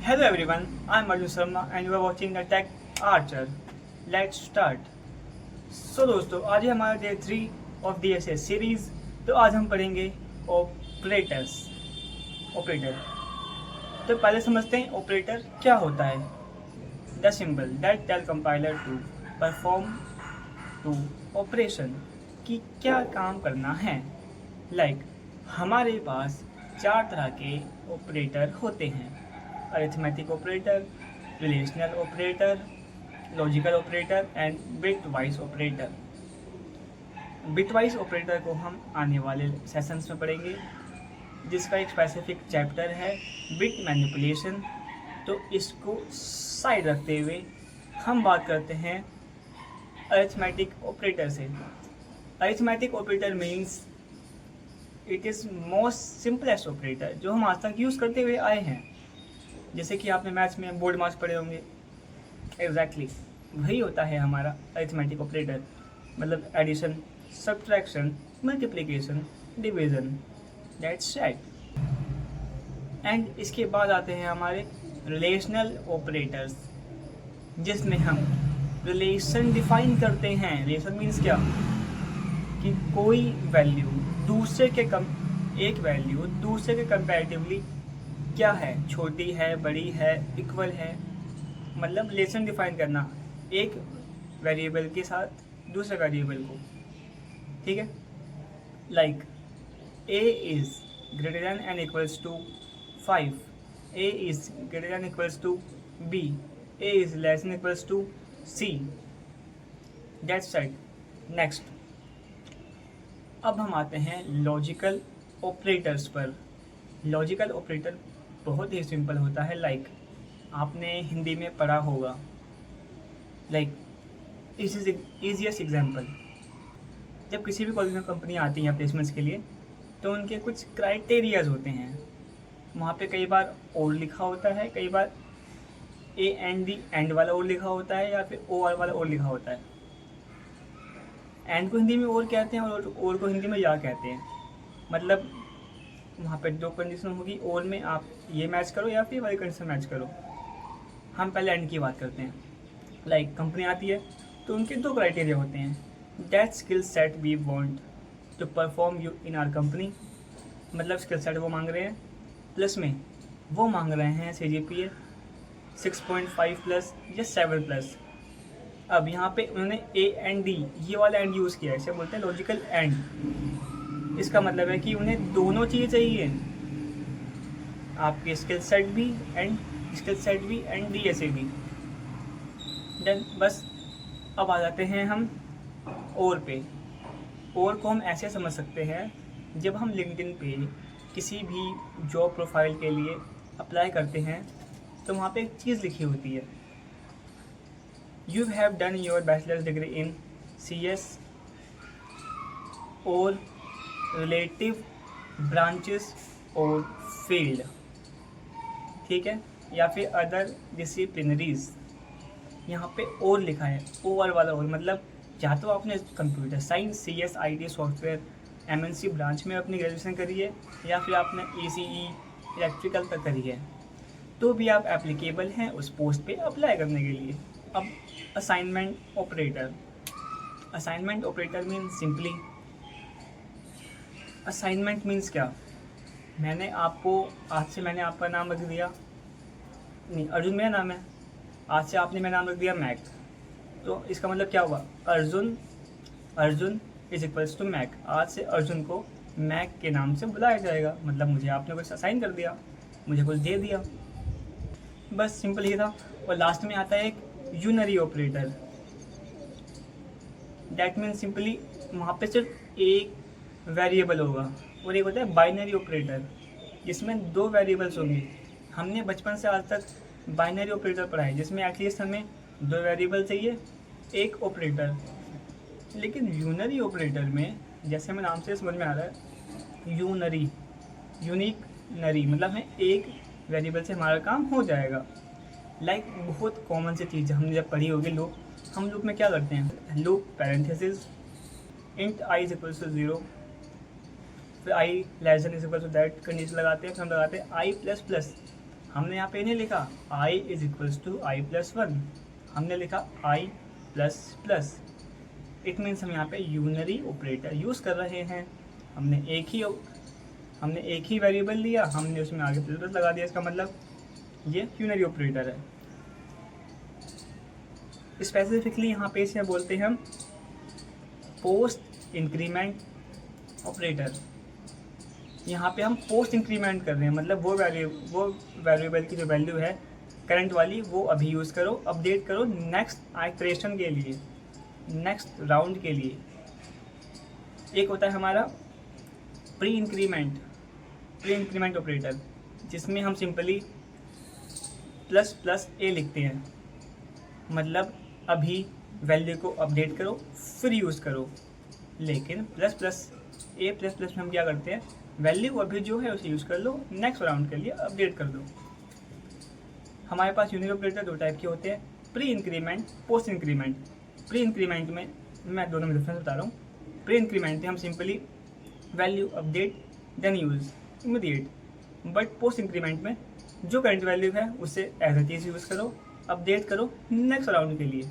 Hello everyone, I'm Arjun Sharma and you are watching the Tech Archer. Let's start. दोस्तों आज है हमारा day 3 of DSS series. तो आज हम पढ़ेंगे ऑपरेटर्स। ऑपरेटर तो पहले समझते हैं ऑपरेटर क्या होता है। The symbol that tell compiler to perform to operation कि क्या काम करना है। हमारे पास 4 तरह के ऑपरेटर होते हैं: arithmetic operator, relational operator, logical operator and bitwise operator. Bitwise operator को हम आने वाले सेशंस में पढ़ेंगे, जिसका एक स्पेसिफिक चैप्टर है बिट मैनिपुलेशन। तो इसको साइड रखते हुए हम बात करते हैं अरिथमेटिक ऑपरेटर से। Arithmetic operator means it is most simplest operator जो हम आज तक यूज़ करते हुए आए हैं। जैसे कि आपने मैथ्स में बोर्ड मार्क्स पढ़े होंगे, एग्जैक्टली वही होता है हमारा अरिथमेटिक ऑपरेटर। मतलब addition, subtraction, multiplication, division, that's right. And इसके बाद आते हैं हमारे रिलेशनल ऑपरेटर्स, जिसमें हम रिलेशन डिफाइन करते हैं। रिलेशन मीन्स क्या कि कोई वैल्यू एक वैल्यू दूसरे के कंपैरेटिवली क्या है, छोटी है, बड़ी है, इक्वल है। मतलब रिलेशन डिफाइन करना एक वेरिएबल के साथ दूसरे वेरिएबल को, ठीक है। Like a is greater than and equals to 5, a is greater than equals to b, a is less than equals to c, that's right. Next अब हम आते हैं लॉजिकल ऑपरेटर्स पर। लॉजिकल ऑपरेटर बहुत ही सिंपल होता है। आपने हिंदी में पढ़ा होगा। इस इज ईजीएस्ट एग्जाम्पल, जब किसी भी कॉलेज में कंपनी आती है प्लेसमेंट्स के लिए, तो उनके कुछ क्राइटेरियाज होते हैं। वहाँ पे कई बार और लिखा होता है, कई बार ए एंड दी एंड वाला और लिखा होता है, या फिर ओ वाला और लिखा होता है। एंड को हिंदी में और कहते हैं और को हिंदी में या कहते हैं। मतलब वहाँ पे 2 कंडीशन होगी, और में आप ये मैच करो या फिर वाली कंडीशन मैच करो। हम पहले एंड की बात करते हैं। कंपनी आती है तो उनके 2 क्राइटेरिया होते हैं। That skill set we want to perform you in our company. मतलब स्किल सेट वो मांग रहे हैं, प्लस में वो मांग रहे हैं CGPA 6.5 प्लस या 7 प्लस। अब यहाँ पे उन्होंने A एंड D ये वाला एंड यूज़ किया है, इसे बोलते हैं लॉजिकल एंड। इसका मतलब है कि उन्हें दोनों चीज़ें चाहिए, आपके स्किल सेट भी एंड DSA भी। देन बस अब आ जाते हैं हम और पे। और को हम ऐसे समझ सकते हैं, जब हम लिंक्डइन पे किसी भी जॉब प्रोफाइल के लिए अप्लाई करते हैं तो वहाँ पे एक चीज़ लिखी होती है, you have done your bachelors degree in CS और रिलेटिव ब्रांचेस और फील्ड, ठीक है, या फिर अदर डिसिप्लिनरीज। यहाँ पे और लिखा है, ओवर वाला और मतलब या तो आपने computer science CS IT software MNC branch में अपनी ग्रेजुएशन करी है, या फिर आपने ECE इलेक्ट्रिकल तक करी है, तो भी आप एप्लीकेबल हैं उस पोस्ट पे अप्लाई करने के लिए। अब assignment operator. Assignment operator means simply, assignment means क्या, मैंने आपका नाम रख दिया, नहीं अर्जुन मेरा नाम है, आज से आपने मेरा नाम रख दिया मैक। तो इसका मतलब क्या हुआ, Arjun is equals to Mac. आज से अर्जुन को मैक के नाम से बुलाया जाएगा। मतलब मुझे आपने कुछ असाइन कर दिया, मुझे कुछ दे दिया, बस सिंपल ही था। और लास्ट में आता है एक unary operator. That mean simply वहाँ पे सिर्फ एक वेरिएबल होगा। और एक होता है बाइनरी ऑपरेटर, जिसमें 2 वेरिएबल्स होंगे। हमने बचपन से आज तक बाइनरी ऑपरेटर पढ़ा है, जिसमें एटलीस्ट हमें 2 वेरिएबल चाहिए, एक ऑपरेटर। लेकिन यूनरी ऑपरेटर में, जैसे हमें नाम से समझ में आ रहा है, यूनिक नरी मतलब है एक वेरिएबल से हमारा काम हो जाएगा। बहुत कॉमन सी चीज़ हमने जब पढ़ी होगी, हम लूप में क्या करते हैं, loop parenthesis int i is equals to 0, फिर i less than is equal to that condition लगाते हैं, फिर हम लगाते हैं i प्लस प्लस हमने यहाँ पे नहीं लिखा i is equals to i plus one, हमने लिखा i plus plus. It means हम यहाँ पे यूनरी ऑपरेटर यूज़ कर रहे हैं। हमने एक ही वेरिएबल लिया, हमने उसमें आगे प्लस प्लस लगा दिया, इसका मतलब ये यूनरी ऑपरेटर है। स्पेसिफिकली यहाँ पे इसे बोलते हैं हम पोस्ट इंक्रीमेंट ऑपरेटर। यहाँ पे हम पोस्ट इंक्रीमेंट कर रहे हैं, मतलब वो वेरिएबल की जो वैल्यू है करंट वाली वो अभी यूज़ करो, अपडेट करो नेक्स्ट आइटरेशन के लिए, नेक्स्ट राउंड के लिए। एक होता है हमारा प्री इंक्रीमेंट ऑपरेटर, जिसमें हम सिंपली प्लस प्लस ए लिखते हैं, मतलब अभी वैल्यू को अपडेट करो फिर यूज़ करो। लेकिन प्लस प्लस में हम क्या करते हैं, वैल्यू अभी जो है उसे यूज़ कर लो, नेक्स्ट राउंड के लिए अपडेट कर दो। हमारे पास यूनिट ऑपरेटर दो टाइप के होते हैं, pre increment, post increment. Pre increment में मैं दोनों में डिफरेंस बता रहा हूँ। प्री इंक्रीमेंट में हम simply value update then use immediate, but post increment में जो करंट वैल्यू है उसे एज इट इज़ यूज़ करो, अपडेट करो नेक्स्ट राउंड के लिए।